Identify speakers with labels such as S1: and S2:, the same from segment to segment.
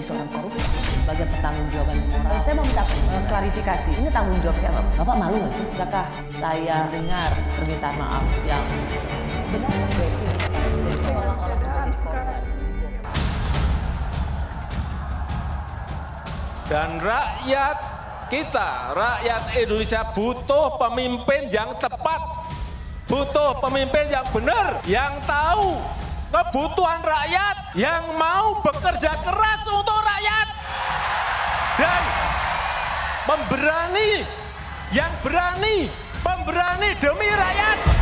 S1: seorang koruptor sebagai pertanggungjawaban moral.
S2: Saya mau minta klarifikasi, ini tanggung jawab siapa?
S1: Bapak malu nggak sih?
S2: Apakah saya dengar permintaan maaf yang benar?
S3: Dan rakyat kita, rakyat Indonesia butuh pemimpin yang tepat, butuh pemimpin yang benar, yang tahu kebutuhan rakyat, yang mau bekerja keras untuk rakyat, dan pemberani demi rakyat.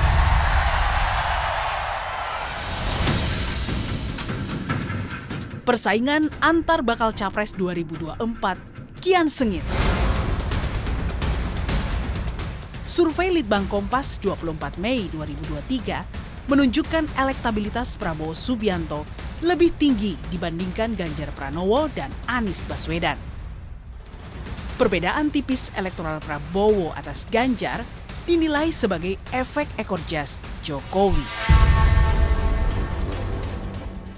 S4: Persaingan antar bakal Capres 2024 kian sengit. Survei Litbang Kompas 24 Mei 2023 menunjukkan elektabilitas Prabowo Subianto lebih tinggi dibandingkan Ganjar Pranowo dan Anies Baswedan. Perbedaan tipis elektoral Prabowo atas Ganjar dinilai sebagai efek ekor jas Jokowi.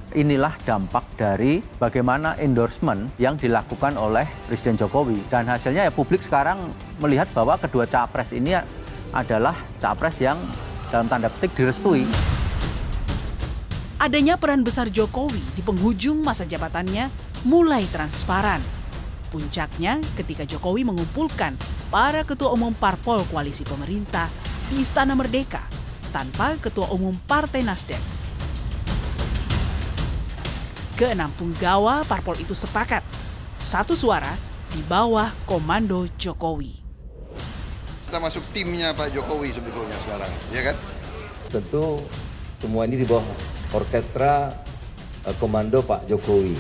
S5: Inilah dampak dari bagaimana endorsement yang dilakukan oleh Presiden Jokowi. Dan hasilnya ya publik sekarang melihat bahwa kedua capres ini adalah capres yang dalam tanda petik direstui.
S4: Adanya peran besar Jokowi di penghujung masa jabatannya mulai transparan. Puncaknya ketika Jokowi mengumpulkan para ketua umum parpol koalisi pemerintah di Istana Merdeka tanpa ketua umum Partai Nasdem. Keenam punggawa parpol itu sepakat, satu suara di bawah komando Jokowi.
S6: Kita masuk timnya Pak Jokowi sebetulnya sekarang, ya kan?
S7: Tentu semua ini di bawah orkestra komando Pak Jokowi.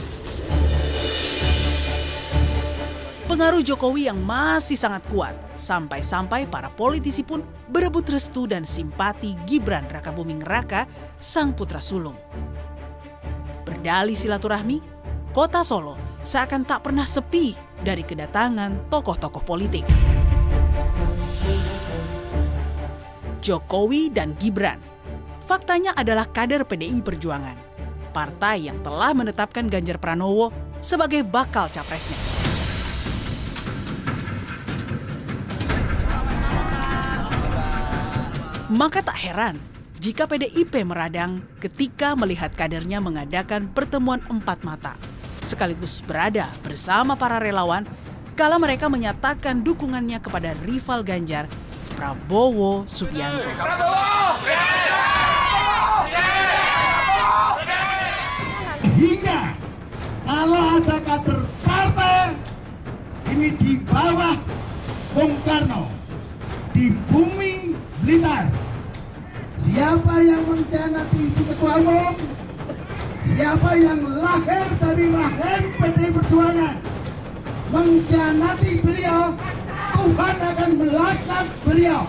S4: Pengaruh Jokowi yang masih sangat kuat, sampai-sampai para politisi pun berebut restu dan simpati Gibran Rakabuming Raka, sang putra sulung. Berdalih silaturahmi, kota Solo seakan tak pernah sepi dari kedatangan tokoh-tokoh politik. Jokowi dan Gibran, faktanya adalah kader PDI Perjuangan, partai yang telah menetapkan Ganjar Pranowo sebagai bakal capresnya. Maka tak heran jika PDIP meradang ketika melihat kadernya mengadakan pertemuan empat mata, sekaligus berada bersama para relawan kala mereka menyatakan dukungannya kepada rival Ganjar, Prabowo Subianto.
S8: Hingga kalau ada kader partai ini di bawah Bung Karno, di bumi Blitar, siapa yang mengkhianati Ibu Ketua Umum, siapa yang lahir dari rahim PDI Perjuangan, mengkhianati beliau, Tuhan akan melaknat beliau.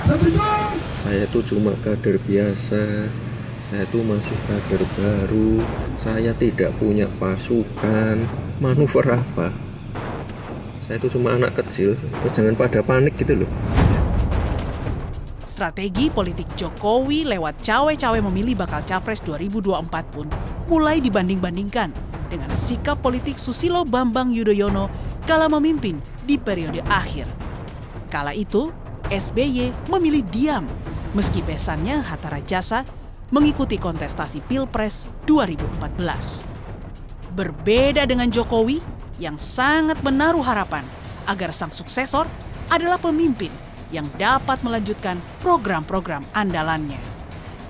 S8: Setuju?
S9: Saya itu cuma kader biasa, saya itu masih kader baru, saya tidak punya pasukan, manuver apa? Saya itu cuma anak kecil, jangan pada panik gitu loh.
S4: Strategi politik Jokowi lewat cawe-cawe memilih bakal Capres 2024 pun mulai dibanding-bandingkan dengan sikap politik Susilo Bambang Yudhoyono kala memimpin di periode akhir. Kala itu, SBY memilih diam meski besannya Hatta Rajasa mengikuti kontestasi Pilpres 2014. Berbeda dengan Jokowi yang sangat menaruh harapan agar sang suksesor adalah pemimpin yang dapat melanjutkan program-program andalannya.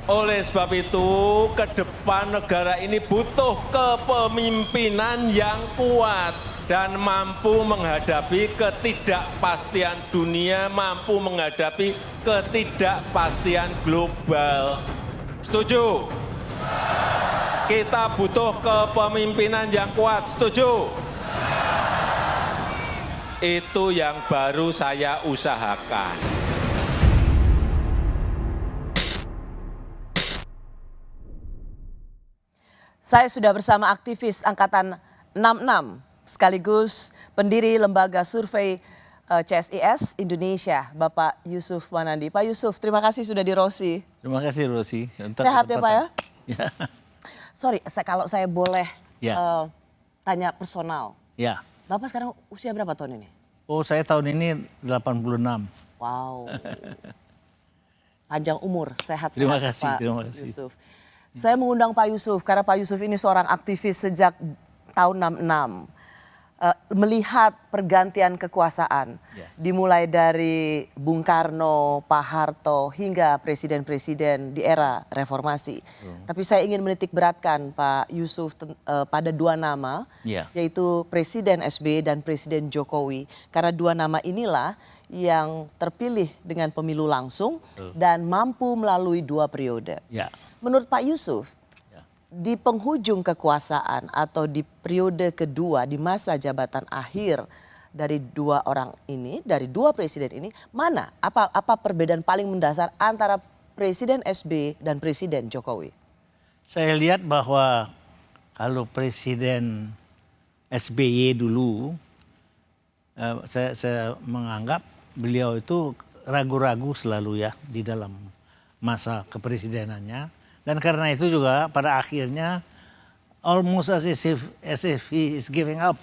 S3: Oleh sebab itu, ke depan negara ini butuh kepemimpinan yang kuat dan mampu menghadapi ketidakpastian dunia, mampu menghadapi ketidakpastian global. Setuju? Kita butuh kepemimpinan yang kuat. Setuju? Itu yang baru saya usahakan.
S2: Saya sudah bersama aktivis Angkatan 66, sekaligus pendiri Lembaga Survei CSIS Indonesia, Bapak Yusuf Wanandi. Pak Yusuf, terima kasih sudah di Rosi.
S5: Terima kasih Rosi.
S2: Sehat ya Pak ya?
S5: Ya.
S2: Sorry, kalau saya boleh tanya personal.
S10: Ya.
S2: Bapak sekarang usia berapa tahun ini?
S10: Oh, saya tahun ini 86.
S2: Wow. Panjang umur, sehat-sehat
S10: Terima kasih,
S2: Pak
S10: terima kasih.
S2: Yusuf. Saya mengundang Pak Yusuf karena Pak Yusuf ini seorang aktivis sejak tahun 66. Melihat pergantian kekuasaan, dimulai dari Bung Karno, Pak Harto, hingga presiden-presiden di era reformasi. Tapi saya ingin menitik beratkan Pak Yusuf pada dua nama, yaitu Presiden SBY dan Presiden Jokowi. Karena dua nama inilah yang terpilih dengan pemilu langsung dan mampu melalui 2 periode. Menurut Pak Yusuf, di penghujung kekuasaan atau di periode kedua di masa jabatan akhir dari 2 orang ini, dari 2 presiden ini, mana apa perbedaan paling mendasar antara Presiden SBY dan Presiden Jokowi?
S10: Saya lihat bahwa kalau Presiden SBY dulu, saya menganggap beliau itu ragu-ragu selalu ya di dalam masa kepresidenannya. Dan karena itu juga pada akhirnya almost as if he is giving up.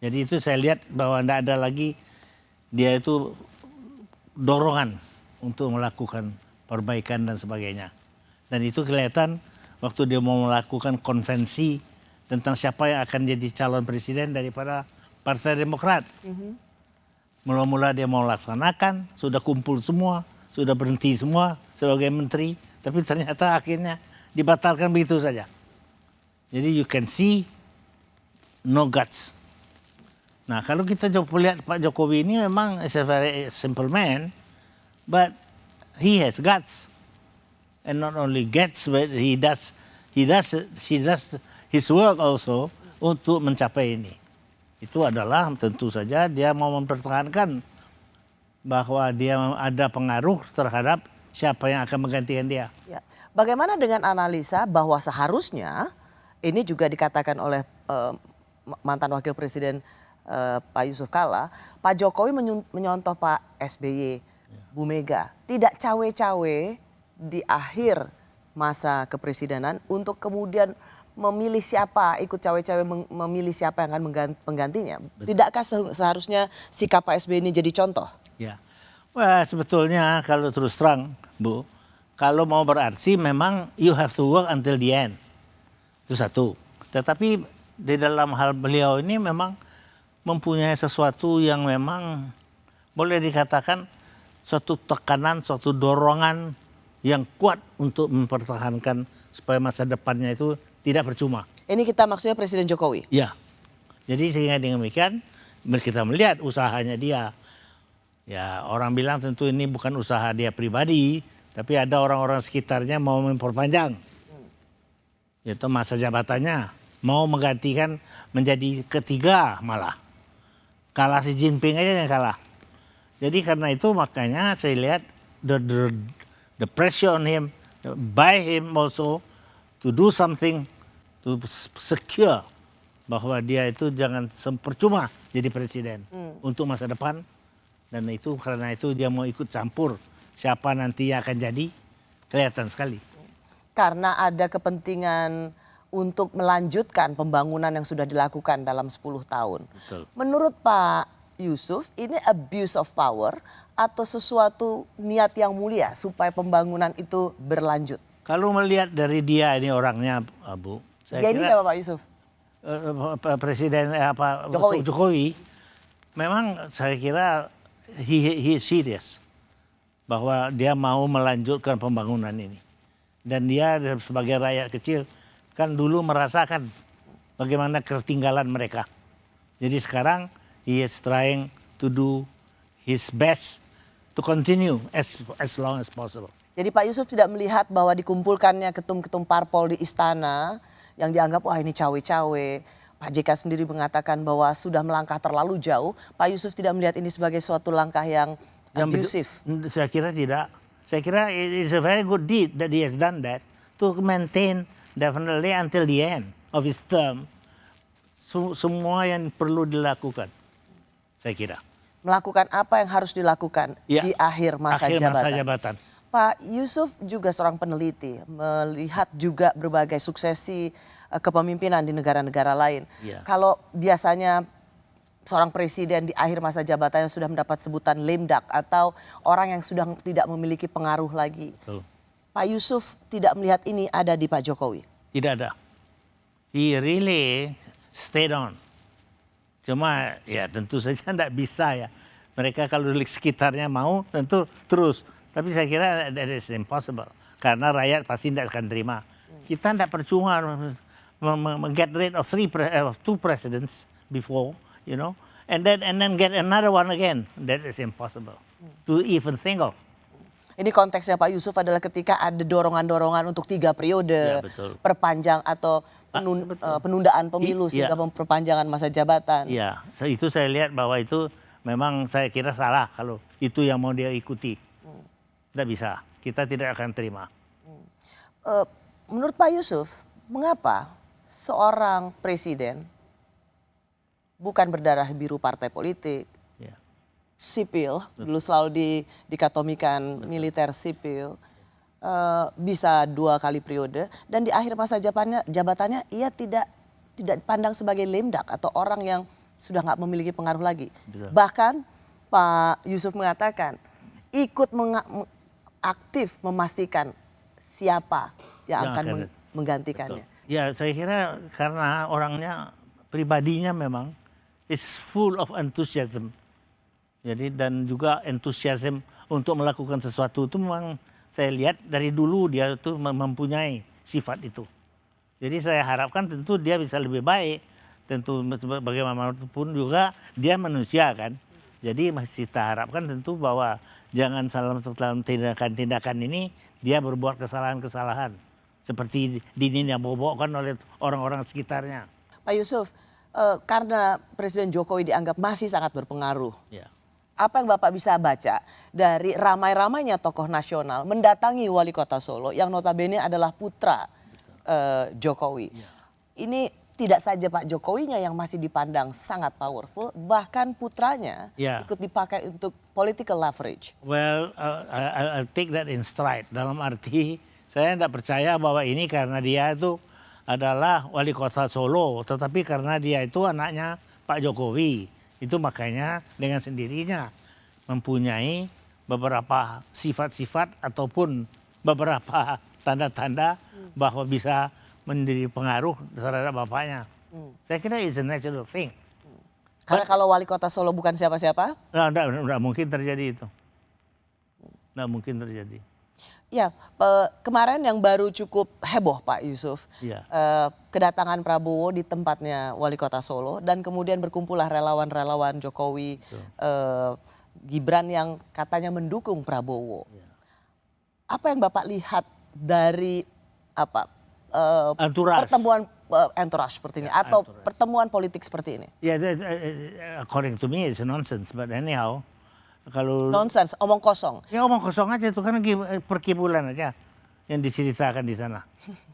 S10: Jadi itu saya lihat bahwa tidak ada lagi dia itu dorongan untuk melakukan perbaikan dan sebagainya. Dan itu kelihatan waktu dia mau melakukan konvensi tentang siapa yang akan jadi calon presiden daripada Partai Demokrat. Mula-mula dia mau laksanakan, sudah kumpul semua, sudah berhenti semua sebagai menteri. Tapi ternyata akhirnya dibatalkan begitu saja. Jadi you can see no guts. Nah kalau kita lihat Pak Jokowi ini memang is a very simple man, but he has guts, and not only guts, but he does his work also untuk mencapai ini. Itu adalah tentu saja dia mau mempertahankan bahwa dia ada pengaruh terhadap siapa yang akan menggantikan dia.
S2: Ya. Bagaimana dengan analisa bahwa seharusnya ini juga dikatakan oleh mantan wakil presiden Pak Yusuf Kalla, Pak Jokowi menyontoh Pak SBY, Bu Mega, tidak cawe-cawe di akhir masa kepresidenan untuk kemudian memilih siapa, ikut cawe-cawe memilih siapa yang akan penggantinya. Tidakkah seharusnya sikap Pak SBY ini jadi contoh?
S10: Ya. Wah sebetulnya kalau terus terang Bu, kalau mau berarti memang you have to work until the end. Itu satu. Tetapi di dalam hal beliau ini memang mempunyai sesuatu yang memang boleh dikatakan suatu tekanan, suatu dorongan yang kuat untuk mempertahankan supaya masa depannya itu tidak percuma.
S2: Ini kita maksudnya Presiden Jokowi?
S10: Ya. Jadi sehingga dengan demikian kita melihat usahanya dia. Ya orang bilang tentu ini bukan usaha dia pribadi, tapi ada orang-orang sekitarnya mau memperpanjang. Itu masa jabatannya, mau menggantikan menjadi ketiga malah. Kalah Xi Jinping aja yang kalah. Jadi karena itu makanya saya lihat the pressure on him, by him also to do something to secure bahwa dia itu jangan percuma jadi presiden untuk masa depan. Dan itu karena itu dia mau ikut campur siapa nanti yang akan jadi kelihatan sekali.
S2: Karena ada kepentingan untuk melanjutkan pembangunan yang sudah dilakukan dalam 10 tahun.
S10: Betul.
S2: Menurut Pak Yusuf ini abuse of power atau sesuatu niat yang mulia supaya pembangunan itu berlanjut?
S10: Kalau melihat dari dia ini orangnya Bu, saya
S2: dia
S10: kira
S2: ini Pak Yusuf?
S10: Presiden Jokowi memang saya kira he is serious bahwa dia mau melanjutkan pembangunan ini. Dan dia sebagai rakyat kecil kan dulu merasakan bagaimana ketertinggalan mereka. Jadi sekarang he is trying to do his best to continue as long as possible.
S2: Jadi Pak Yusuf tidak melihat bahwa dikumpulkannya ketum-ketum parpol di istana yang dianggap wah ini cawe-cawe. Pak JK sendiri mengatakan bahwa sudah melangkah terlalu jauh. Pak Yusuf tidak melihat ini sebagai suatu langkah yang abusif.
S10: Saya kira tidak. Saya kira it is a very good deed that he has done that to maintain definitely until the end of his term. Semua yang perlu dilakukan, saya kira.
S2: Melakukan apa yang harus dilakukan di akhir masa jabatan. Pak Yusuf juga seorang peneliti, melihat juga berbagai suksesi kepemimpinan di negara-negara lain.
S10: Iya.
S2: Kalau biasanya seorang presiden di akhir masa jabatannya sudah mendapat sebutan lame duck atau orang yang sudah tidak memiliki pengaruh lagi.
S10: Betul.
S2: Pak Yusuf tidak melihat ini ada di Pak Jokowi.
S10: Tidak ada. He really stayed on. Cuma ya tentu saja tidak bisa ya. Mereka kalau di sekitarnya mau tentu terus. Tapi saya kira that is impossible. Karena rakyat pasti tidak akan terima. Kita tidak percuma get rid of two presidents before, you know. And then get another one again. That is impossible to even think of.
S2: Ini konteksnya Pak Yusuf adalah ketika ada dorongan-dorongan untuk 3 periode,
S10: Ya, betul.
S2: perpanjang atau penundaan pemilu
S10: Iya.
S2: sehingga perpanjangan masa jabatan.
S10: Iya, itu saya lihat bahwa itu memang saya kira salah kalau itu yang mau dia ikuti. Tidak bisa, kita tidak akan terima.
S2: Menurut Pak Yusuf, mengapa seorang presiden bukan berdarah biru partai politik,
S10: Ya.
S2: sipil, dulu selalu dikatomikan militer sipil, bisa 2 kali periode, dan di akhir masa jabatannya ia tidak dipandang sebagai lame duck atau orang yang sudah nggak memiliki pengaruh lagi.
S10: Betul.
S2: Bahkan Pak Yusuf mengatakan ikut aktif memastikan siapa yang akan menggantikannya.
S10: Betul. Ya, saya kira karena orangnya, pribadinya memang is full of enthusiasm. Jadi dan juga enthusiasm untuk melakukan sesuatu itu memang saya lihat dari dulu dia itu mempunyai sifat itu. Jadi saya harapkan tentu dia bisa lebih baik. Tentu bagaimanapun juga dia manusia kan. Jadi masih kita harapkan tentu bahwa jangan dalam tindakan-tindakan ini dia berbuat kesalahan-kesalahan. Seperti dibawakan oleh orang-orang sekitarnya.
S2: Pak Yusuf, karena Presiden Jokowi dianggap masih sangat berpengaruh.
S10: Ya.
S2: Apa yang Bapak bisa baca dari ramai-ramainya tokoh nasional mendatangi wali kota Solo yang notabene adalah putra Jokowi. Ini tidak saja Pak Jokowinya yang masih dipandang sangat powerful, bahkan putranya ikut dipakai untuk political leverage.
S10: Well, I'll take that in stride. Dalam arti saya tidak percaya bahwa ini karena dia itu adalah wali kota Solo, tetapi karena dia itu anaknya Pak Jokowi. Itu makanya dengan sendirinya mempunyai beberapa sifat-sifat ataupun beberapa tanda-tanda bahwa bisa menjadi pengaruh terhadap bapaknya. Saya kira it's a natural thing.
S2: Karena kalau wali kota Solo bukan siapa-siapa?
S10: Nggak mungkin terjadi itu. Nggak mungkin terjadi.
S2: Ya, kemarin yang baru cukup heboh Pak Yusuf,
S10: Ya.
S2: kedatangan Prabowo di tempatnya wali kota Solo dan kemudian berkumpullah relawan-relawan Jokowi, Gibran yang katanya mendukung Prabowo.
S10: Ya.
S2: Apa yang Bapak lihat dari
S10: Entourage.
S2: pertemuan entourage seperti ini atau
S10: entourage.
S2: pertemuan politik seperti ini?
S10: Ya, according to me it's nonsense, but anyhow, kalau
S2: Nonsense, omong kosong.
S10: ya omong kosong aja itu kan perkibulan aja yang diceritakan di sana.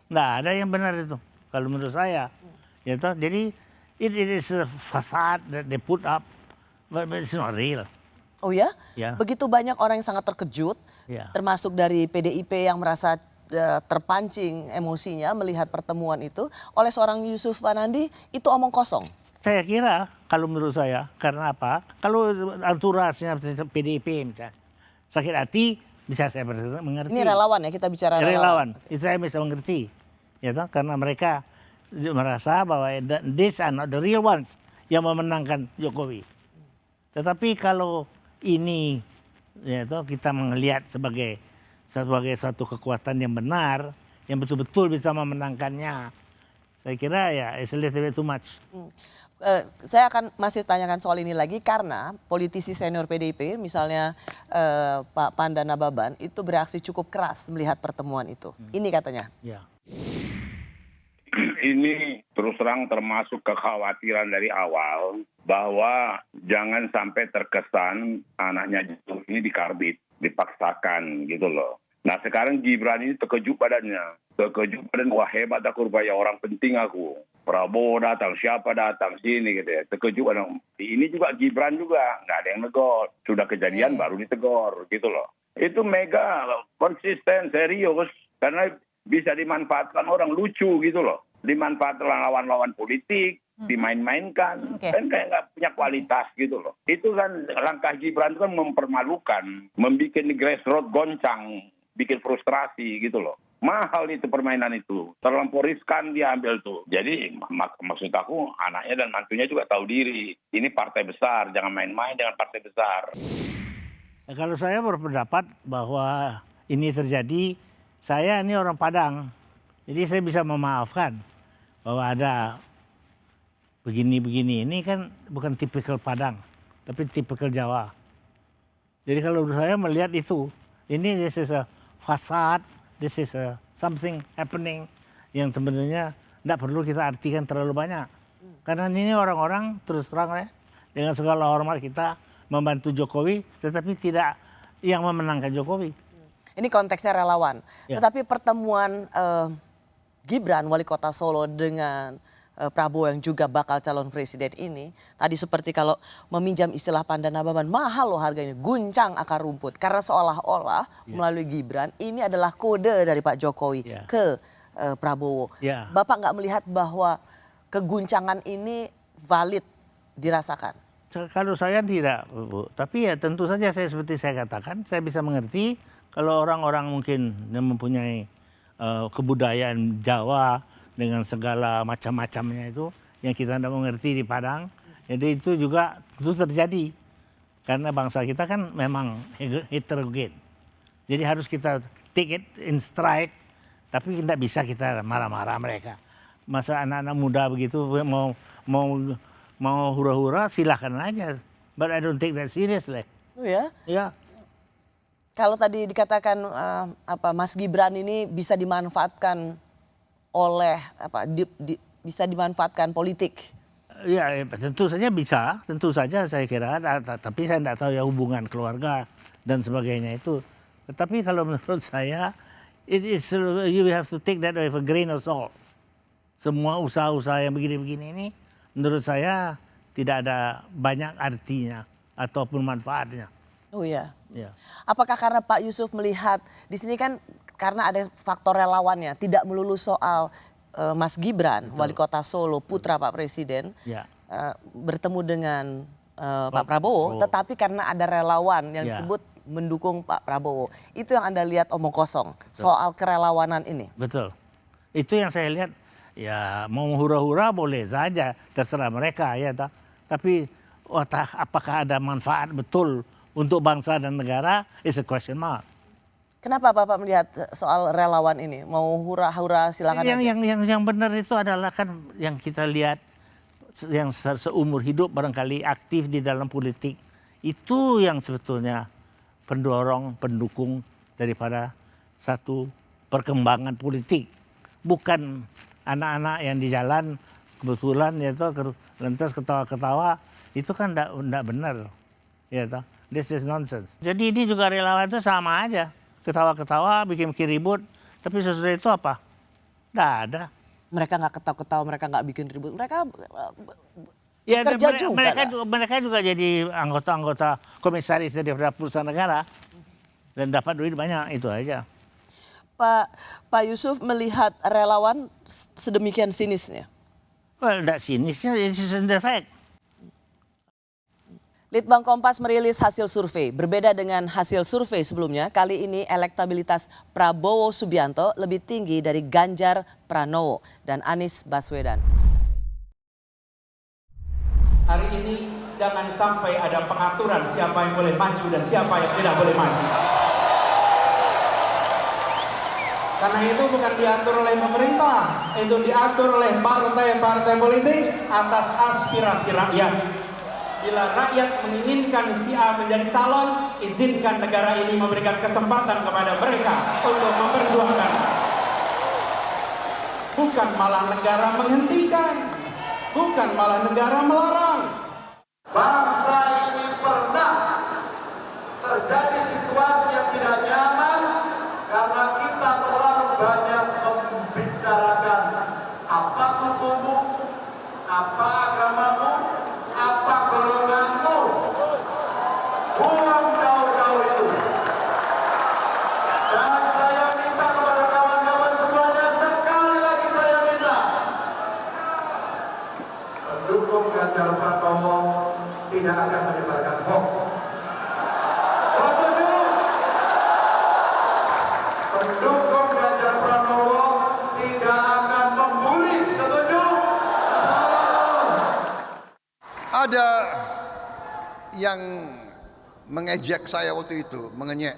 S10: Nggak ada yang benar itu kalau menurut saya. Ya toh, jadi it is a facade that they put up, but it's not real.
S2: Oh ya?
S10: Ya.
S2: Begitu banyak orang yang sangat terkejut,
S10: Ya.
S2: termasuk dari PDIP yang merasa terpancing emosinya melihat pertemuan itu oleh seorang Yusuf Wanandi, itu omong kosong.
S10: Saya kira kalau menurut saya karena apa? Kalau anturasnya PDIP misalnya sakit hati bisa saya mengerti.
S2: Ini relawan ya, kita bicara
S10: relawan. Itu saya bisa mengerti. Ya toh, karena mereka merasa bahwa these are not the real ones yang memenangkan Jokowi. Tetapi kalau ini ya toh, kita melihat sebagai suatu kekuatan yang benar, yang betul-betul bisa memenangkannya, saya kira ya it's a little bit too much.
S2: Saya akan masih tanyakan soal ini lagi karena politisi senior PDIP misalnya Pak Pandana Baban itu bereaksi cukup keras melihat pertemuan itu. Ini katanya.
S10: Ya.
S11: Ini terus terang termasuk kekhawatiran dari awal bahwa jangan sampai terkesan anaknya ini dikarbit, dipaksakan gitu loh. Nah sekarang Gibran ini terkejut badannya. Terkejut badan, wah hebat aku rupanya orang penting aku. Prabowo datang, siapa datang, sini gitu ya. Terkejut badan. Ini juga Gibran juga, nggak ada yang negor. Sudah kejadian baru ditegor gitu loh. Itu Mega konsisten, serius, karena bisa dimanfaatkan orang lucu gitu loh. Dimanfaatkan lawan-lawan politik, dimain-mainkan, kan kayak nggak punya kualitas gitu loh. Itu kan langkah Gibran itu kan mempermalukan, membuat grassroots goncang, bikin frustrasi gitu loh. Mahal itu permainan itu, terlampau riskan dia ambil tuh. Jadi maksud aku anaknya dan mantunya juga tahu diri. Ini partai besar, jangan main-main dengan partai besar.
S10: Kalau saya berpendapat bahwa ini terjadi, saya ini orang Padang, jadi saya bisa memaafkan bahwa ada begini-begini. Ini kan bukan tipikal Padang, tapi tipikal Jawa. Jadi kalau saya melihat itu, ini this is a fasad, this is a something happening yang sebenarnya tidak perlu kita artikan terlalu banyak. Karena ini orang-orang terus terang ya, dengan segala hormat kita membantu Jokowi, tetapi tidak yang memenangkan Jokowi.
S2: Ini konteksnya relawan.
S10: Ya.
S2: Tetapi pertemuan Gibran, wali kota Solo dengan Prabowo yang juga bakal calon presiden ini, tadi seperti kalau meminjam istilah Pandana Baban, mahal loh harganya, guncang akar rumput. Karena seolah-olah melalui Gibran, ini adalah kode dari Pak Jokowi ke Prabowo. Bapak nggak melihat bahwa keguncangan ini valid dirasakan?
S10: Kalau saya tidak, Bu. Tapi ya tentu saja saya seperti saya katakan, saya bisa mengerti kalau orang-orang mungkin yang mempunyai kebudayaan Jawa dengan segala macam-macamnya itu yang kita tidak mengerti di Padang. Jadi itu juga itu terjadi karena bangsa kita kan memang heterogen. Jadi harus kita take it in stride, tapi tidak bisa kita marah-marah mereka. Masa anak-anak muda begitu mau hura-hura silahkan aja. But I don't take that seriously.
S2: Oh ya?
S10: Ya.
S2: Kalau tadi dikatakan Mas Gibran ini bisa dimanfaatkan oleh bisa dimanfaatkan politik.
S10: Ya, tentu saja bisa, tentu saja saya kira. Tapi saya tidak tahu ya hubungan keluarga dan sebagainya itu. Tetapi kalau menurut saya, it is you have to take that with a grain of salt. Semua usaha-usaha yang begini-begini ini, menurut saya tidak ada banyak artinya ataupun manfaatnya.
S2: Oh ya.
S10: Ya.
S2: Apakah karena Pak Yusuf melihat di sini kan karena ada faktor relawannya, tidak melulu soal Mas Gibran, wali kota Solo, putra Pak Presiden, bertemu dengan Pak Prabowo, tetapi karena ada relawan yang disebut mendukung Pak Prabowo. Itu yang Anda lihat omong kosong soal kerelawanan ini.
S10: Betul. Itu yang saya lihat, ya mau hura-hura boleh saja, terserah mereka ya. Tapi apakah ada manfaat betul untuk bangsa dan negara is a question mark.
S2: Kenapa Bapak melihat soal relawan ini? Mau hura-hura silakan aja.
S10: Yang benar itu adalah kan yang kita lihat yang seumur hidup barangkali aktif di dalam politik. Itu yang sebetulnya pendorong, pendukung daripada satu perkembangan politik. Bukan anak-anak yang di jalan kebetulan ya toh lantas ketawa-ketawa, itu kan enggak benar. Ya toh. This is nonsense. Jadi ini juga relawan itu sama aja. Ketawa-ketawa, bikin ribut. Tapi sesudah itu apa? Nggak ada.
S2: Mereka nggak ketawa-ketawa, mereka nggak bikin ribut. Mereka bekerja juga.
S10: Mereka juga jadi anggota-anggota komisaris dari perusahaan negara. Dan dapat duit banyak, itu aja.
S2: Pak Yusuf melihat relawan sedemikian sinisnya?
S10: Well, nggak sinisnya, it's in the fact.
S2: Litbang Kompas merilis hasil survei. Berbeda dengan hasil survei sebelumnya, kali ini elektabilitas Prabowo Subianto lebih tinggi dari Ganjar Pranowo dan Anies Baswedan.
S12: Hari ini jangan sampai ada pengaturan siapa yang boleh maju dan siapa yang tidak boleh maju. Karena itu bukan diatur oleh pemerintah, itu diatur oleh partai-partai politik atas aspirasi rakyat. Bila rakyat menginginkan si A menjadi calon, izinkan negara ini memberikan kesempatan kepada mereka untuk memperjuangkan. Bukan malah negara menghentikan, bukan malah negara melarang.
S8: Bangsa ini pernah terjadi situasi yang tidak nyaman karena kita terlalu banyak membicarakan apa sukumu, apa agamamu, apa golonganmu. Buang jauh-jauh itu.
S6: Ada yang mengejek saya waktu itu, mengenyek.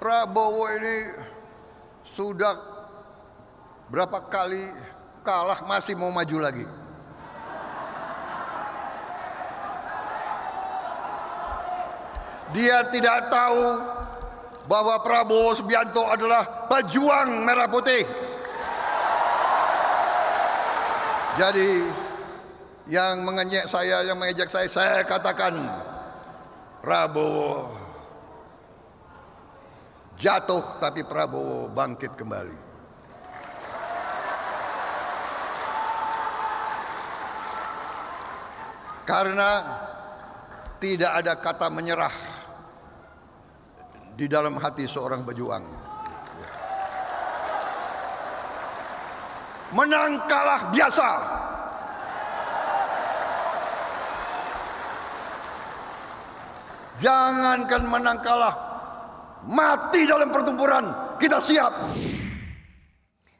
S6: Prabowo ini sudah berapa kali kalah masih mau maju lagi. Dia tidak tahu bahwa Prabowo Subianto adalah pejuang merah putih. Jadi yang mengenyek saya, yang mengejek saya katakan Prabowo jatuh tapi Prabowo bangkit kembali. Karena tidak ada kata menyerah di dalam hati seorang pejuang. Menang kalah biasa. Jangankan menang kalah, mati dalam pertempuran, kita siap.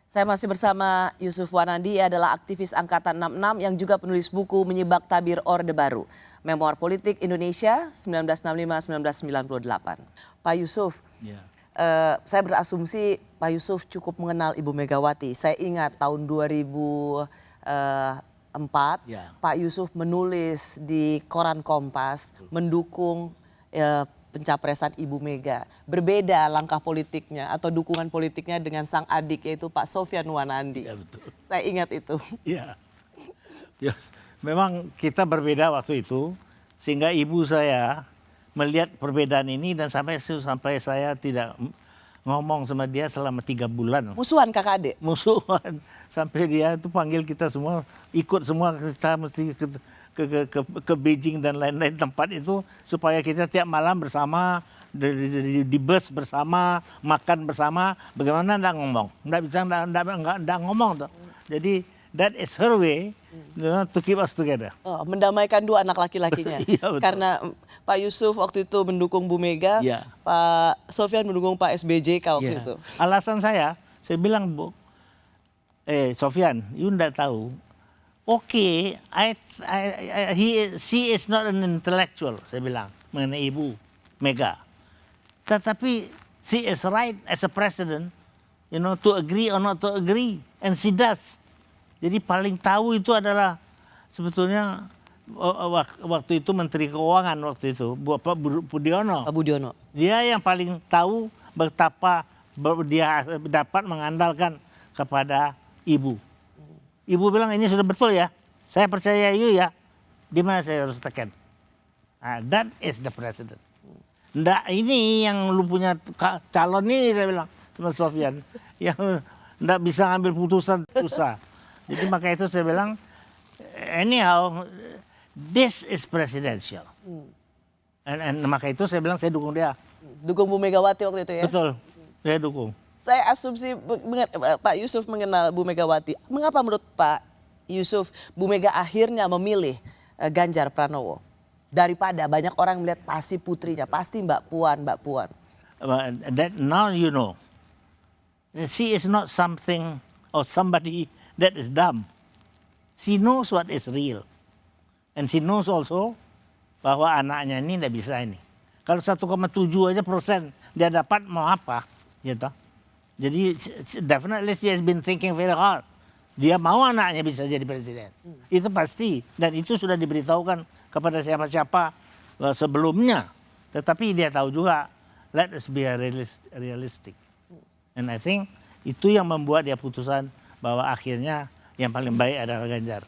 S2: Saya masih bersama Yusuf Wanandi, ia adalah aktivis Angkatan 66 yang juga penulis buku Menyibak Tabir Orde Baru, Memoir Politik Indonesia 1965-1998. Pak Yusuf, saya berasumsi Pak Yusuf cukup mengenal Ibu Megawati. Saya ingat tahun 2004 Pak Yusuf menulis di koran Kompas mendukung pencapresan Ibu Mega. Berbeda langkah politiknya atau dukungan politiknya dengan sang adik yaitu Pak Sofyan Wanandi.
S10: Ya, betul.
S2: Saya ingat itu.
S10: Iya. Yes. Memang kita berbeda waktu itu sehingga ibu saya melihat perbedaan ini dan sampai saya tidak ngomong sama dia selama 3 bulan.
S2: Musuhan kakak adik?
S10: Musuhan. Sampai dia itu panggil kita semua, ikut semua, kita mesti ke Beijing dan lain-lain tempat itu supaya kita tiap malam bersama, di bus bersama, makan bersama. Bagaimana enggak ngomong? Enggak bisa enggak ngomong tuh. Jadi that is her way to keep us together.
S2: Oh, mendamaikan dua anak laki-lakinya.
S10: Iya, betul.
S2: Karena Pak Yusuf waktu itu mendukung Bu Mega,
S10: ya.
S2: Pak Sofyan mendukung Pak SBJK waktu itu.
S10: Alasan saya bilang, Bu, Sofyan, you enggak tahu. Oke, she is not an intellectual, saya bilang mengenai Ibu Mega. Tetapi she is right as a president, to agree or not to agree, and she does. Jadi paling tahu itu adalah sebetulnya waktu itu Menteri Keuangan waktu itu, Pak Budiono.
S2: Pak Budiono.
S10: Dia yang paling tahu betapa dia dapat mengandalkan kepada Ibu. Ibu bilang ini sudah betul ya, saya percaya you ya, di mana saya harus tekan. That is the president. Nggak ini yang lu punya calon ini, saya bilang sama Sofyan, yang nggak bisa ngambil putusan susah. Jadi maka itu saya bilang, anyhow, this is presidential. And maka itu saya bilang saya dukung dia.
S2: Dukung Bu Megawati waktu itu ya?
S10: Betul, saya dukung.
S2: Saya asumsi Pak Yusuf mengenal Bu Megawati. Mengapa menurut Pak Yusuf Bu Mega akhirnya memilih Ganjar Pranowo? Daripada banyak orang melihat pasti putrinya, pasti Mbak Puan.
S10: That now you know, she is not something or somebody that is dumb. She knows what is real. And she knows also bahwa anaknya ini tidak bisa ini. Kalau 1,7% aja dia dapat mau apa, gitu. Jadi definitely she has been thinking very hard. Dia mau anaknya bisa jadi presiden. Itu pasti. Dan itu sudah diberitahukan kepada siapa-siapa sebelumnya. Tetapi dia tahu juga, let us be realistic. And I think itu yang membuat dia putusan bahwa akhirnya yang paling baik adalah Ganjar.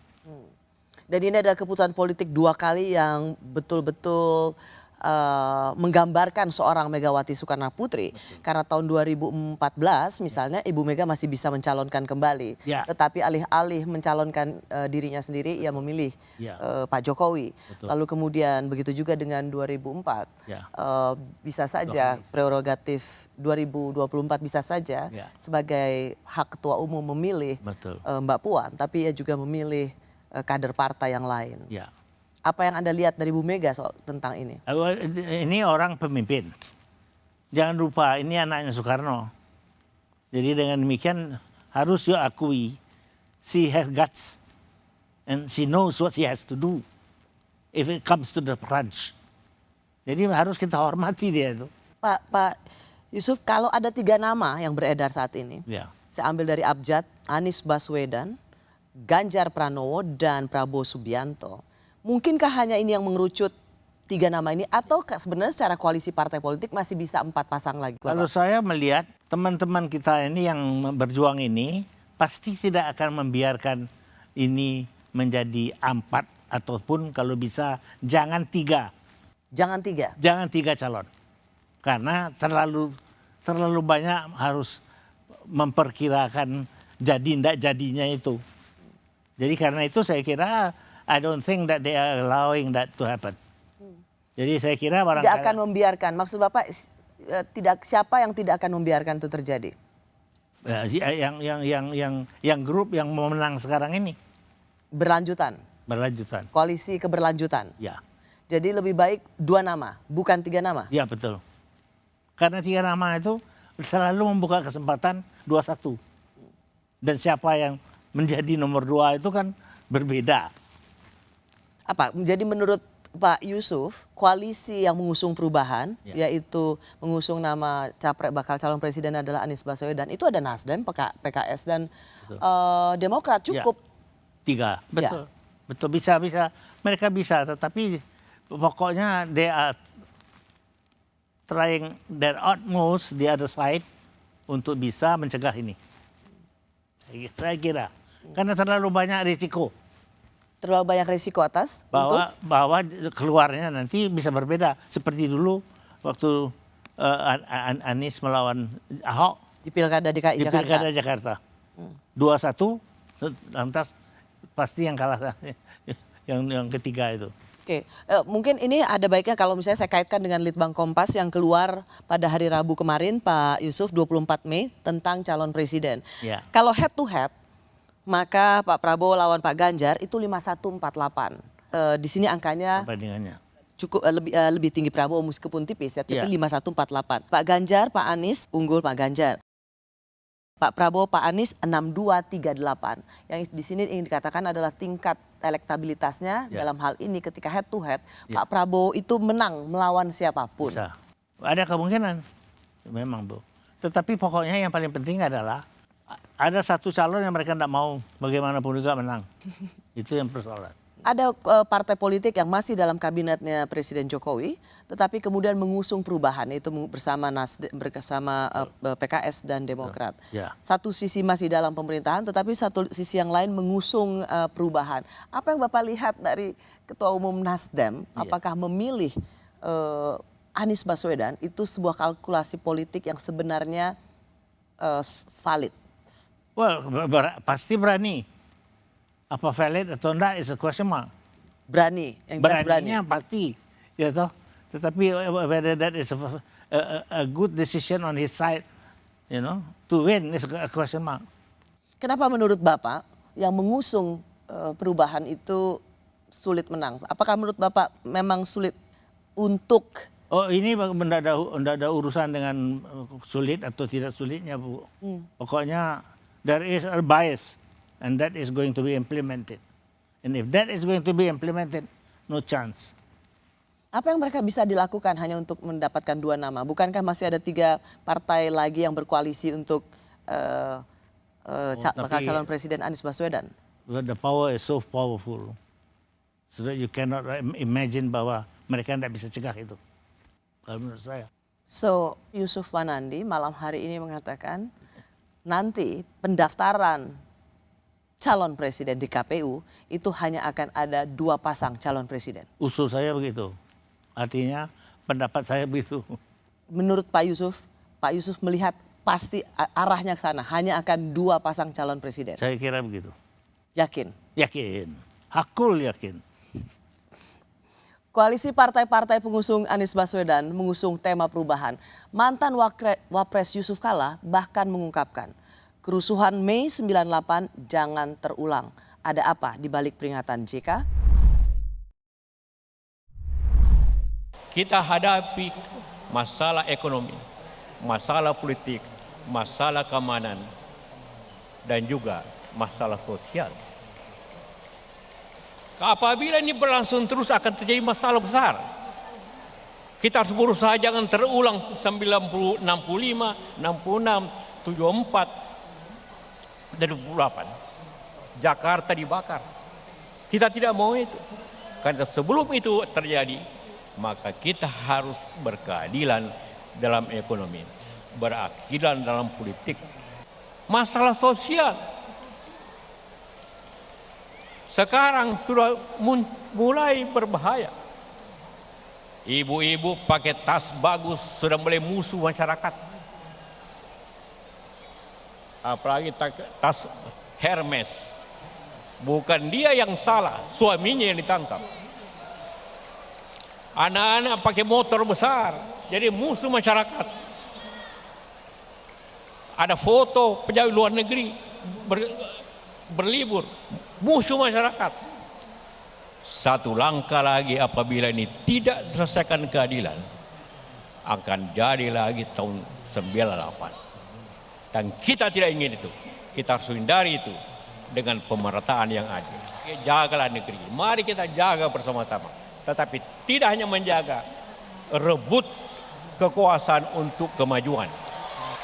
S2: Dan ini adalah keputusan politik 2 kali yang betul-betul menggambarkan seorang Megawati Soekarno Putri. Karena tahun 2014 misalnya Ibu Mega masih bisa mencalonkan kembali. Tetapi alih-alih mencalonkan dirinya sendiri, ia memilih Pak Jokowi.
S10: Betul.
S2: Lalu kemudian begitu juga dengan 2004. Bisa saja prerogatif 2024 bisa saja sebagai hak ketua umum memilih Mbak Puan. Tapi ia juga memilih kader partai yang lain. Apa yang Anda lihat dari Bu Mega soal tentang ini?
S10: Ini orang pemimpin. Jangan lupa ini anaknya Soekarno. Jadi dengan demikian harus you akui, she has guts and she knows what she has to do if it comes to the crunch. Jadi harus kita hormati dia itu.
S2: Pak Yusuf, kalau ada 3 nama yang beredar saat ini,
S10: Ya.
S2: saya ambil dari Abjad, Anies Baswedan, Ganjar Pranowo, dan Prabowo Subianto. Mungkinkah hanya ini yang mengerucut 3 nama ini, atau sebenarnya secara koalisi partai politik masih bisa 4 pasang lagi?
S10: Kalau saya melihat teman-teman kita ini yang berjuang ini pasti tidak akan membiarkan ini menjadi 4, ataupun kalau bisa jangan 3.
S2: Jangan 3?
S10: Jangan 3 calon. Karena terlalu banyak harus memperkirakan jadi tidak jadinya itu. Jadi karena itu saya kira I don't think that they are allowing that to happen. Jadi saya kira barangkali
S2: tidak akan membiarkan. Maksud Bapak siapa yang tidak akan membiarkan itu terjadi?
S10: Yang grup yang mau menang sekarang ini.
S2: Berlanjutan. Koalisi keberlanjutan.
S10: Ya.
S2: Jadi lebih baik 2 nama, bukan 3 nama.
S10: Ya, betul. Karena 3 nama itu selalu membuka kesempatan 2-1. Dan siapa yang menjadi nomor 2 itu kan berbeda.
S2: Apa? Jadi menurut Pak Yusuf, koalisi yang mengusung perubahan, yaitu mengusung nama bakal calon presiden adalah Anies Baswedan, itu ada Nasdem, PKS, dan Demokrat, cukup.
S10: 3, betul. Betul, bisa. Mereka bisa, tetapi pokoknya they are trying their utmost the other side untuk bisa mencegah ini. Saya kira. Karena terlalu banyak risiko.
S2: Terlalu banyak risiko atas?
S10: Bahwa keluarnya nanti bisa berbeda. Seperti dulu waktu Anies melawan Ahok.
S2: Di Pilkada DKI Jakarta.
S10: Di Pilkada Jakarta. 2-1, lantas pasti yang kalah yang ketiga itu.
S2: Oke, mungkin ini ada baiknya kalau misalnya saya kaitkan dengan Litbang Kompas yang keluar pada hari Rabu kemarin, Pak Yusuf, 24 Mei, tentang calon presiden.
S10: Ya.
S2: Kalau head to head, maka Pak Prabowo lawan Pak Ganjar itu 5148. Di sini angkanya cukup lebih tinggi Prabowo meskipun tipis ya, tapi 5148. Pak Ganjar, Pak Anies unggul Pak Ganjar. Pak Prabowo, Pak Anies 6238. Yang di sini ingin dikatakan adalah tingkat elektabilitasnya dalam hal ini ketika head to head, Pak Prabowo itu menang melawan siapapun.
S10: Bisa. Ada kemungkinan, memang Bu. Tetapi pokoknya yang paling penting adalah ada satu calon yang mereka tidak mau bagaimanapun juga menang. Itu yang persoalan.
S2: Ada partai politik yang masih dalam kabinetnya Presiden Jokowi, tetapi kemudian mengusung perubahan, itu bersama PKS dan Demokrat. Satu sisi masih dalam pemerintahan, tetapi satu sisi yang lain mengusung perubahan. Apa yang Bapak lihat dari Ketua Umum Nasdem, apakah memilih Anies Baswedan itu sebuah kalkulasi politik yang sebenarnya valid?
S10: Well, pasti berani. Apa valid atau enggak is a question mark.
S2: Berani, yang jelas berani.
S10: Beraninya pasti, ya toh. Tetapi whether that is a good decision on his side, you know, to win is a question mark.
S2: Kenapa menurut Bapak yang mengusung perubahan itu sulit menang? Apakah menurut Bapak memang sulit untuk?
S10: Oh, ini tidak ada urusan dengan sulit atau tidak sulitnya, Bu. Pokoknya there is a bias. And that is going to be implemented. And if that is going to be implemented, no chance.
S2: Apa yang mereka bisa dilakukan hanya untuk mendapatkan 2 nama? Bukankah masih ada 3 partai lagi yang berkoalisi untuk bakal calon presiden Anies Baswedan?
S10: The power is so powerful. So that you cannot imagine bahwa mereka tidak bisa cegah itu. Kalau menurut saya.
S2: So, Yusuf Wanandi malam hari ini mengatakan nanti pendaftaran calon presiden di KPU itu hanya akan ada 2 pasang calon presiden.
S10: Usul saya begitu. Artinya pendapat saya begitu.
S2: Menurut Pak Yusuf melihat pasti arahnya ke sana. Hanya akan 2 pasang calon presiden.
S10: Saya kira begitu.
S2: Yakin?
S10: Yakin. Hakul yakin.
S2: Koalisi partai-partai pengusung Anies Baswedan mengusung tema perubahan. Mantan Wapres Yusuf Kalla bahkan mengungkapkan, kerusuhan Mei 98 jangan terulang. Ada apa di balik peringatan JK?
S13: Kita hadapi masalah ekonomi, masalah politik, masalah keamanan. dan juga masalah sosial. Apabila ini berlangsung terus akan terjadi masalah besar. Kita harus berusaha jangan terulang 65, 65, 66, 74, dan 28. Jakarta dibakar. Kita tidak mau itu. Karena sebelum itu terjadi, maka kita harus berkeadilan dalam ekonomi, berkeadilan dalam politik. Masalah sosial sekarang sudah mulai berbahaya. Ibu-ibu pakai tas bagus sudah mulai musuh masyarakat. Apalagi tas Hermes. Bukan dia yang salah, suaminya yang ditangkap. Anak-anak pakai motor besar, jadi musuh masyarakat. Ada foto pejabat luar negeri berlibur, musuh masyarakat. Satu langkah lagi apabila ini tidak selesaikan keadilan, akan jadi lagi tahun 98. Dan kita tidak ingin itu. Kita harus hindari itu dengan pemerataan yang adil. Jagalah negeri. Mari kita jaga bersama-sama. Tetapi tidak hanya menjaga, rebut kekuasaan untuk kemajuan.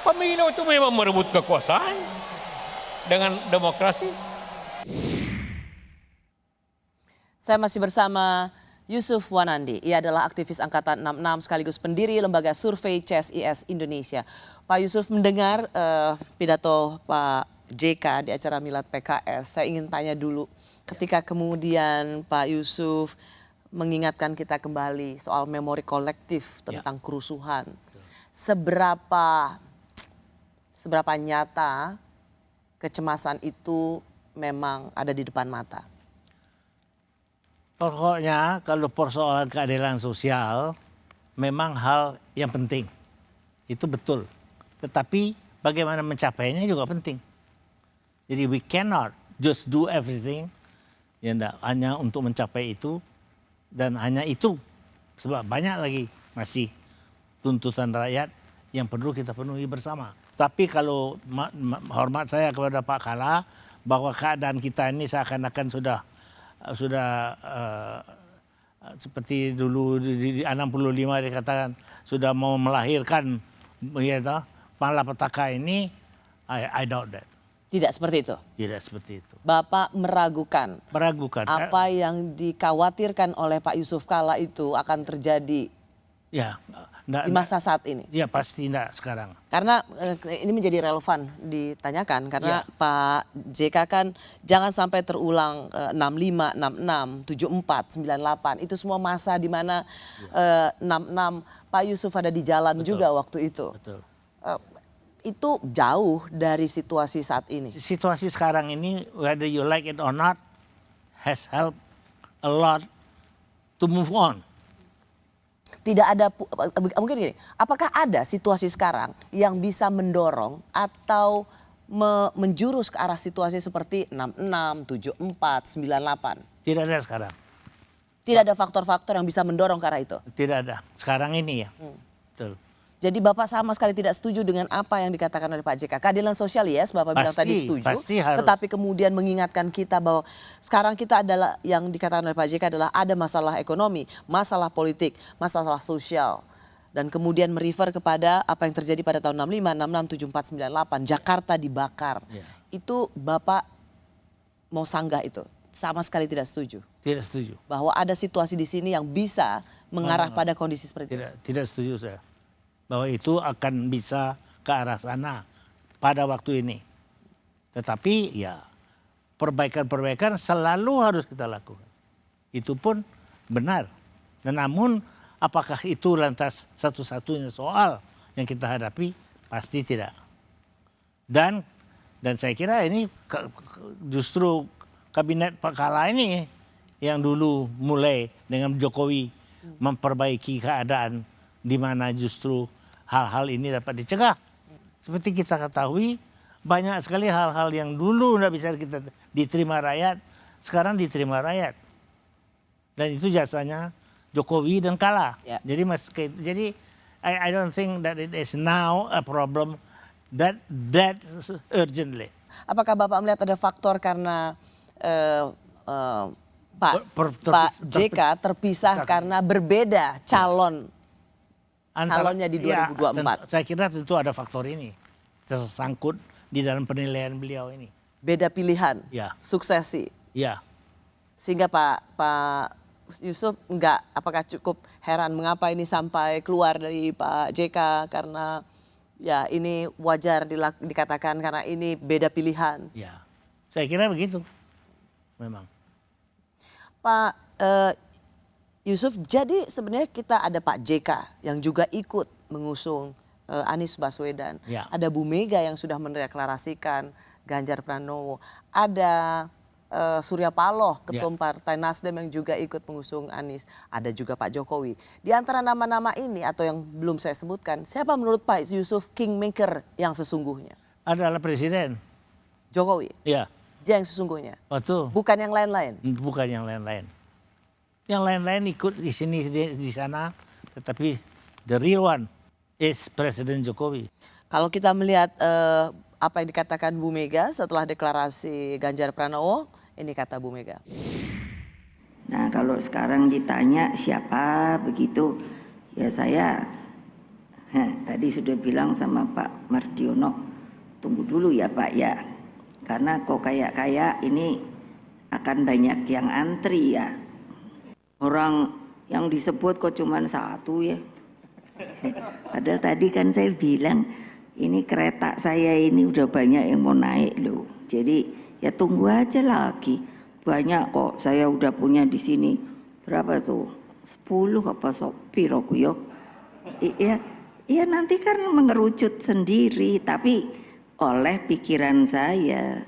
S13: Pemilu itu memang merebut kekuasaan dengan demokrasi.
S2: Saya masih bersama Yusuf Wanandi. Ia adalah aktivis Angkatan 66 sekaligus pendiri Lembaga Survei CSIS Indonesia. Pak Yusuf, mendengar pidato Pak JK di acara Milad PKS, saya ingin tanya dulu, ketika kemudian Pak Yusuf mengingatkan kita kembali soal memori kolektif tentang kerusuhan, seberapa nyata kecemasan itu memang ada di depan mata?
S10: Pokoknya kalau persoalan keadilan sosial memang hal yang penting, itu betul. Tetapi bagaimana mencapainya juga penting. Jadi we cannot just do everything ya hanya untuk mencapai itu, dan hanya itu, sebab banyak lagi masih tuntutan rakyat yang perlu kita penuhi bersama. Tapi kalau hormat saya kepada Pak Kala, bahwa keadaan kita ini seakan-akan sudah seperti dulu di 65 dikatakan sudah mau melahirkan ya, malapetaka ini, I doubt that.
S2: Tidak seperti itu? Tidak
S10: seperti itu.
S2: Bapak meragukan apa yang dikhawatirkan oleh Pak Yusuf Kala itu akan terjadi di masa saat ini?
S10: Ya pasti enggak sekarang.
S2: Karena ini menjadi relevan ditanyakan karena Pak JK kan jangan sampai terulang 65, 66, 74, 98. Itu semua masa di mana 66 Pak Yusuf ada di jalan juga waktu itu.
S10: Betul.
S2: Itu jauh dari situasi saat ini.
S10: Situasi sekarang ini, whether you like it or not, has helped a lot to move on.
S2: Tidak ada, mungkin gini, apakah ada situasi sekarang yang bisa mendorong atau menjurus ke arah situasi seperti 66, 74, 98?
S10: Tidak ada sekarang.
S2: Tidak ada faktor-faktor yang bisa mendorong ke arah itu?
S10: Tidak ada, sekarang ini ya. Betul.
S2: Jadi Bapak sama sekali tidak setuju dengan apa yang dikatakan oleh Pak JK. Keadilan sosial, yes, Bapak bilang tadi setuju.
S10: Pasti harus.
S2: Tetapi kemudian mengingatkan kita bahwa sekarang kita adalah, yang dikatakan oleh Pak JK adalah ada masalah ekonomi, masalah politik, masalah sosial. Dan kemudian merefer kepada apa yang terjadi pada tahun 65, 66, 74, 98. Jakarta dibakar. Itu Bapak mau sanggah itu? Sama sekali tidak setuju?
S10: Tidak setuju.
S2: Bahwa ada situasi di sini yang bisa mengarah pada kondisi seperti itu?
S10: Tidak setuju saya. Bahwa itu akan bisa ke arah sana pada waktu ini. Tetapi ya perbaikan-perbaikan selalu harus kita lakukan. Itu pun benar. Dan namun apakah itu lantas satu-satunya soal yang kita hadapi? Pasti tidak. Dan saya kira ini justru kabinet Pak Kala ini yang dulu mulai dengan Jokowi memperbaiki keadaan di mana justru hal-hal ini dapat dicegah. Seperti kita ketahui, banyak sekali hal-hal yang dulu tidak bisa kita diterima rakyat, sekarang diterima rakyat. Dan itu jasanya Jokowi dan Kala. Jadi I don't think that it is now a problem that urgently.
S2: Apakah Bapak melihat ada faktor karena Pak JK terpisah karena berbeda calonnya di 2024?
S10: Saya kira tentu ada faktor ini tersangkut di dalam penilaian beliau ini.
S2: Beda pilihan,
S10: Ya.
S2: suksesi.
S10: Ya.
S2: Sehingga Pak Yusuf apakah cukup heran mengapa ini sampai keluar dari Pak JK karena ya ini wajar dikatakan karena ini beda pilihan.
S10: Ya, saya kira begitu, memang.
S2: Pak Yusuf, jadi sebenarnya kita ada Pak JK yang juga ikut mengusung Anies Baswedan.
S10: Ya.
S2: Ada Bu Mega yang sudah mendeklarasikan Ganjar Pranowo. Ada Surya Paloh, Ketum Partai Nasdem yang juga ikut mengusung Anies. Ada juga Pak Jokowi. Di antara nama-nama ini atau yang belum saya sebutkan, siapa menurut Pak Yusuf kingmaker yang sesungguhnya?
S10: Adalah Presiden.
S2: Jokowi?
S10: Ya.
S2: Dia yang sesungguhnya?
S10: Betul.
S2: Bukan yang lain-lain?
S10: Bukan yang lain-lain. Yang lain-lain ikut di sini, di sana. Tetapi the real one is Presiden Jokowi.
S2: Kalau kita melihat apa yang dikatakan Bu Mega setelah deklarasi Ganjar Pranowo, ini kata Bu Mega.
S14: Nah kalau sekarang ditanya siapa begitu, ya saya tadi sudah bilang sama Pak Mardiono, tunggu dulu ya Pak ya. Karena kok kayak ini akan banyak yang antri ya. Orang yang disebut kok cuma satu ya. Padahal tadi kan saya bilang ini kereta saya ini udah banyak yang mau naik loh. Jadi ya tunggu aja lagi. Banyak kok saya udah punya di sini. Berapa tuh? 10 apa piro yo. Iya nanti kan mengerucut sendiri tapi oleh pikiran saya.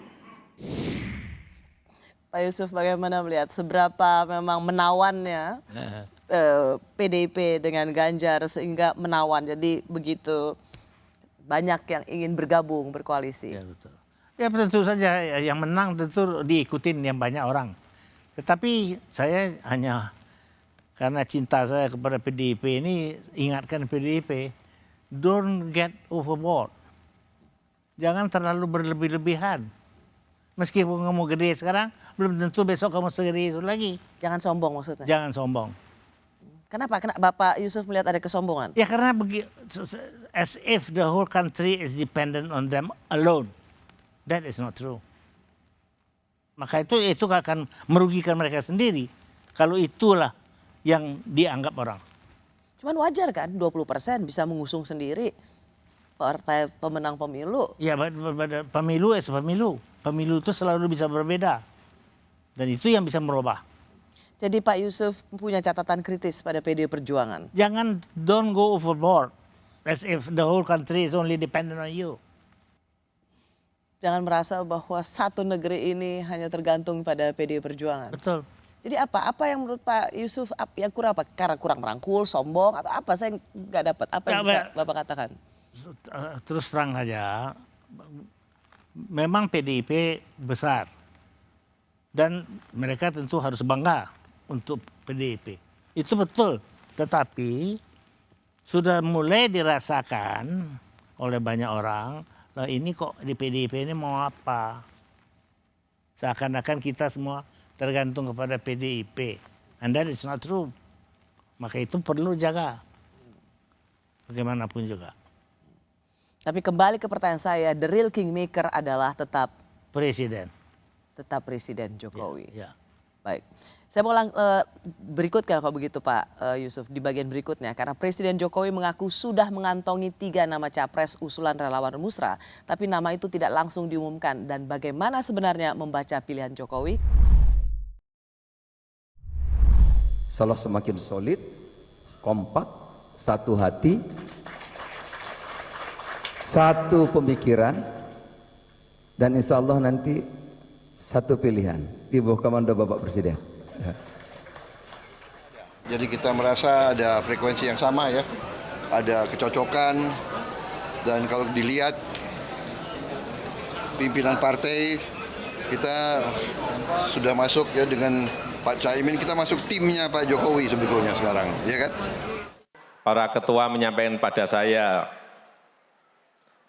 S2: Pak Yusuf bagaimana melihat seberapa memang menawannya PDIP dengan Ganjar sehingga menawan jadi begitu banyak yang ingin bergabung berkoalisi.
S10: Ya betul. Ya tentu saja yang menang tentu diikutin yang banyak orang. Tetapi saya hanya karena cinta saya kepada PDIP ini ingatkan PDIP, don't get overboard. Jangan terlalu berlebih-lebihan. Meskipun kamu gede sekarang, belum tentu besok kamu segede itu lagi.
S2: Jangan sombong maksudnya?
S10: Jangan sombong.
S2: Kenapa Bapak Yusuf melihat ada kesombongan?
S10: Ya karena as if the whole country is dependent on them alone. That is not true. Maka itu akan merugikan mereka sendiri. Kalau itulah yang dianggap orang.
S2: Cuman wajar kan 20% bisa mengusung sendiri partai pemenang pemilu.
S10: Ya pemilu pemilu. Pemilu itu selalu bisa berbeda. Dan itu yang bisa merubah.
S2: Jadi Pak Yusuf punya catatan kritis pada PD Perjuangan.
S10: Jangan don't go overboard. As if the whole country is only dependent on you.
S2: Jangan merasa bahwa satu negeri ini hanya tergantung pada PD Perjuangan.
S10: Betul.
S2: Jadi apa yang menurut Pak Yusuf yang kurang apa? Karena kurang merangkul, sombong atau apa? Saya nggak dapat. Apa yang bisa Bapak katakan?
S10: Terus terang saja, memang PDIP besar dan mereka tentu harus bangga untuk PDIP. Itu betul, tetapi sudah mulai dirasakan oleh banyak orang, ini kok di PDIP ini mau apa? Seakan-akan kita semua tergantung kepada PDIP. And that is not true. Maka itu perlu jaga. Bagaimanapun juga.
S2: Tapi kembali ke pertanyaan saya, the real kingmaker adalah tetap
S10: Presiden.
S2: Tetap Presiden Jokowi.
S10: Ya.
S2: Baik. Saya mau berikutkan kalau begitu Pak Yusuf di bagian berikutnya. Karena Presiden Jokowi mengaku sudah mengantongi 3 nama capres usulan relawan Musra. Tapi nama itu tidak langsung diumumkan. Dan bagaimana sebenarnya membaca pilihan Jokowi?
S15: Salah semakin solid, kompak, satu hati, satu pemikiran, dan insya Allah nanti satu pilihan di bawah komando Bapak Presiden.
S6: Jadi kita merasa ada frekuensi yang sama ya, ada kecocokan, dan kalau dilihat pimpinan partai kita sudah masuk ya dengan Pak Caimin, kita masuk timnya Pak Jokowi sebetulnya sekarang, ya kan?
S3: Para ketua menyampaikan pada saya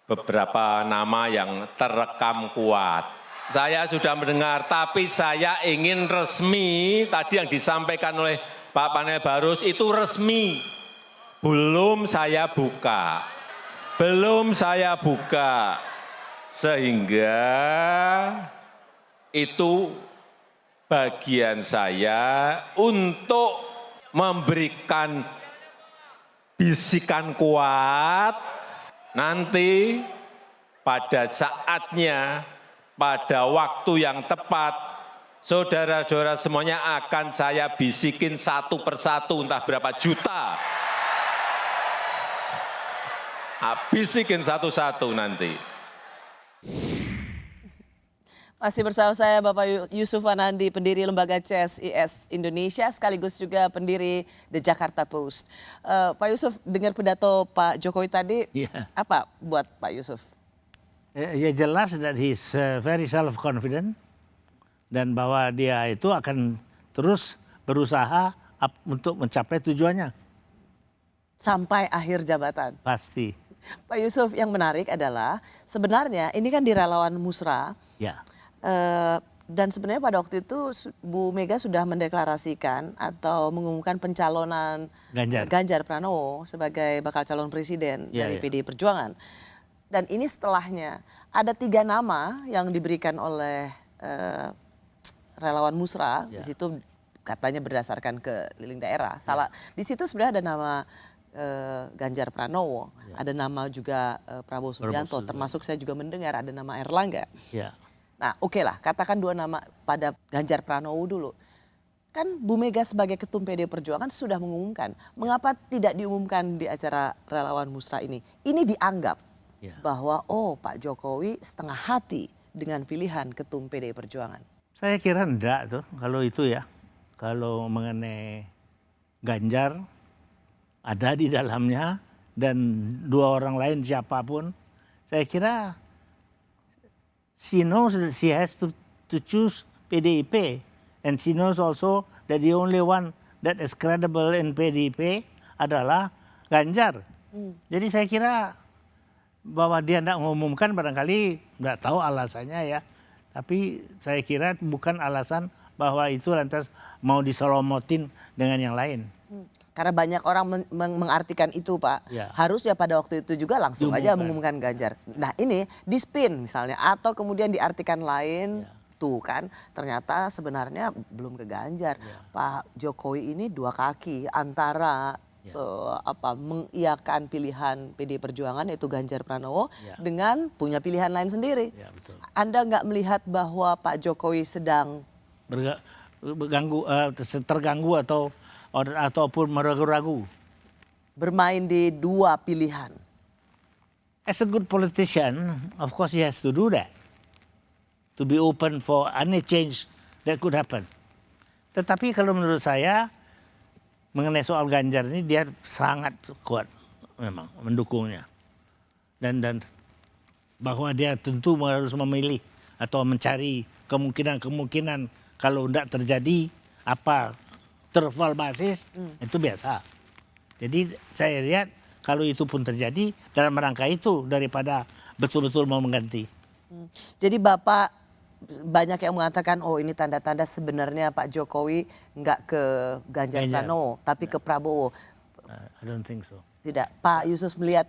S3: beberapa nama yang terekam kuat. Saya sudah mendengar, tapi saya ingin resmi, tadi yang disampaikan oleh Pak Panel Barus itu resmi. Belum saya buka. Belum saya buka. Sehingga itu bagian saya untuk memberikan bisikan kuat nanti pada saatnya, pada waktu yang tepat, saudara-saudara semuanya akan saya bisikin satu persatu, entah berapa juta. Bisikin satu-satu nanti.
S2: Masih bersama saya Bapak Yusuf Wanandi, pendiri Lembaga CSIS Indonesia, sekaligus juga pendiri The Jakarta Post. Pak Yusuf, dengar pidato Pak Jokowi tadi, apa buat Pak Yusuf?
S10: Ya jelas that he's very self-confident dan bahwa dia itu akan terus berusaha untuk mencapai tujuannya.
S2: Sampai akhir jabatan?
S10: Pasti.
S2: Pak Yusuf, yang menarik adalah sebenarnya ini kan di relawan Musra.
S10: Ya.
S2: Dan sebenarnya pada waktu itu Bu Mega sudah mendeklarasikan atau mengumumkan pencalonan Ganjar Pranowo sebagai bakal calon presiden dari PDI Perjuangan. Dan ini setelahnya ada 3 nama yang diberikan oleh relawan Musra. Di situ katanya berdasarkan keliling daerah. Di situ sebenarnya ada nama Ganjar Pranowo, ada nama juga Prabowo Subianto, termasuk saya juga mendengar ada nama Erlangga. Nah, oke lah, katakan 2 nama pada Ganjar Pranowo dulu. Kan Bu Mega sebagai Ketum PDI Perjuangan sudah mengumumkan. Mengapa tidak diumumkan di acara relawan Musra ini? Ini dianggap bahwa Pak Jokowi setengah hati dengan pilihan Ketum PDI Perjuangan.
S10: Saya kira enggak tuh kalau itu ya. Kalau mengenai Ganjar ada di dalamnya dan 2 orang lain siapapun, saya kira she knows that she has to choose PDIP, and she knows also that the only one that is credible in PDIP adalah Ganjar. Jadi saya kira bahwa dia tidak mengumumkan barangkali tidak tahu alasannya ya, tapi saya kira bukan alasan bahwa itu lantas mau disolomotin dengan yang lain.
S2: Karena banyak orang mengartikan itu, Pak. Harusnya pada waktu itu juga langsung aja mengumumkan Ganjar. Nah, ini dispin misalnya atau kemudian diartikan lain. Tuh kan ternyata sebenarnya belum ke Ganjar. Pak Jokowi ini 2 kaki antara mengiyakan pilihan PDI Perjuangan yaitu Ganjar Pranowo dengan punya pilihan lain sendiri. Anda nggak melihat bahwa Pak Jokowi sedang
S10: terganggu ataupun meragu-ragu?
S2: Bermain di 2 pilihan.
S10: As a good politician, of course he has to do that. To be open for any change that could happen. Tetapi kalau menurut saya, mengenai soal Ganjar ini dia sangat kuat memang mendukungnya. Dan bahwa dia tentu harus memilih atau mencari kemungkinan kalau tidak terjadi apa terval basis, itu biasa. Jadi saya lihat kalau itu pun terjadi dalam rangka itu daripada betul-betul mau mengganti.
S2: Jadi Bapak banyak yang mengatakan ini tanda-tanda sebenarnya Pak Jokowi nggak ke Ganjar Pranowo tapi ke Prabowo.
S10: I don't think so.
S2: Tidak, Pak Yusuf melihat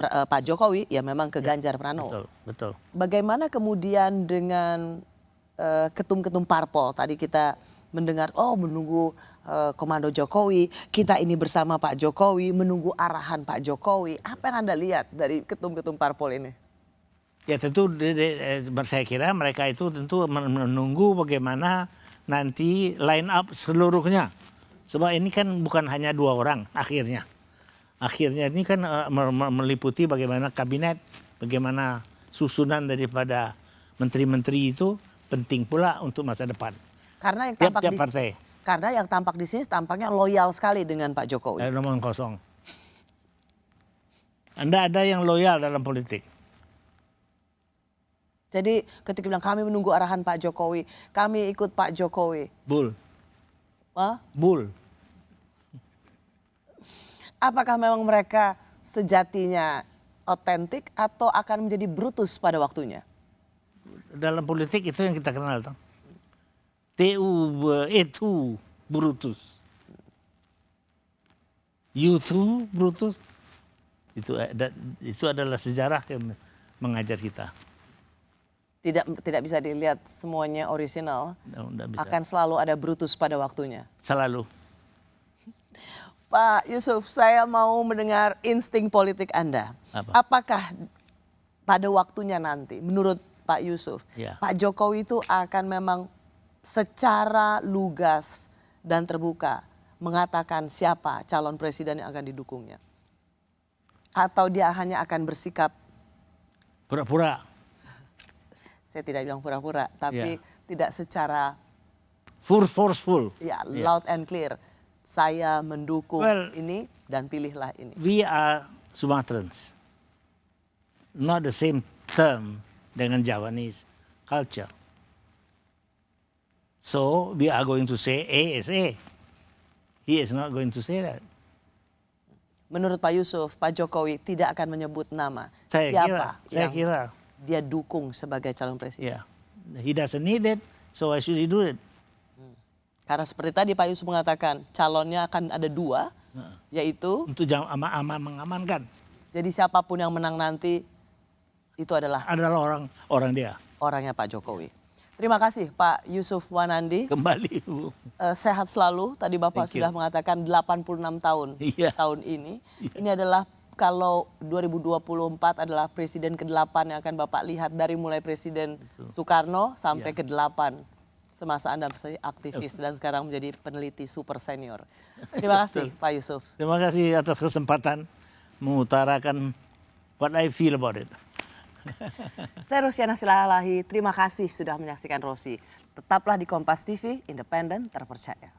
S2: Pak Jokowi ya memang ke Ganjar Pranowo.
S10: Betul.
S2: Bagaimana kemudian dengan ketum-ketum parpol? Tadi kita mendengar menunggu komando Jokowi, kita ini bersama Pak Jokowi, menunggu arahan Pak Jokowi. Apa yang Anda lihat dari ketum-ketum parpol ini?
S10: Ya tentu saya kira mereka itu tentu menunggu bagaimana nanti line up seluruhnya. Sebab ini kan bukan hanya 2 orang akhirnya. Akhirnya ini kan meliputi bagaimana kabinet, bagaimana susunan daripada menteri-menteri itu penting pula untuk masa depan.
S2: Karena yang tampak di sini tampaknya loyal sekali dengan Pak Jokowi.
S10: Nomor kosong. Anda ada yang loyal dalam politik.
S2: Jadi ketika bilang kami menunggu arahan Pak Jokowi, kami ikut Pak Jokowi.
S10: Bull.
S2: Bull. Apakah memang mereka sejatinya otentik atau akan menjadi Brutus pada waktunya?
S10: Dalam politik itu yang kita kenal, toh. Tu Brutus. You Brutus. Itu adalah sejarah yang mengajar kita.
S2: Tidak bisa dilihat semuanya orisinal.
S10: Nggak bisa.
S2: Akan selalu ada Brutus pada waktunya.
S10: Selalu.
S2: Pak Yusuf, saya mau mendengar insting politik Anda. Apakah pada waktunya nanti, menurut Pak Yusuf, Pak Jokowi itu akan memang secara lugas dan terbuka mengatakan siapa calon presiden yang akan didukungnya? Atau dia hanya akan bersikap
S10: pura-pura?
S2: Saya tidak bilang pura-pura, tapi tidak secara
S10: forceful.
S2: Ya, loud and clear. Saya mendukung ini dan pilihlah ini.
S10: We are Sumatrans. Not the same term dengan Javanese culture. So we are going to say A is A. He is not going to say that.
S2: Menurut Pak Yusuf, Pak Jokowi tidak akan menyebut nama
S10: Saya
S2: yang
S10: kira
S2: dia dukung sebagai calon presiden.
S10: He doesn't need it, so why should he do it?
S2: Karena seperti tadi Pak Yusuf mengatakan calonnya akan ada dua, yaitu
S10: untuk mengamankan.
S2: Jadi siapapun yang menang nanti itu adalah
S10: orang dia.
S2: Orangnya Pak Jokowi. Terima kasih Pak Yusuf Wanandi.
S10: Kembali Bu.
S2: Sehat selalu. Tadi Bapak sudah mengatakan 86 tahun tahun ini. Ini adalah kalau 2024 adalah presiden ke-8 yang akan Bapak lihat dari mulai Presiden Soekarno sampai ke-8 semasa Anda menjadi aktivis dan sekarang menjadi peneliti super senior. Terima kasih Pak Yusuf.
S10: Terima kasih atas kesempatan mengutarakan what I feel about it.
S2: Saya Rosiana Silalahi, terima kasih sudah menyaksikan Rosi. Tetaplah di Kompas TV, independen, terpercaya.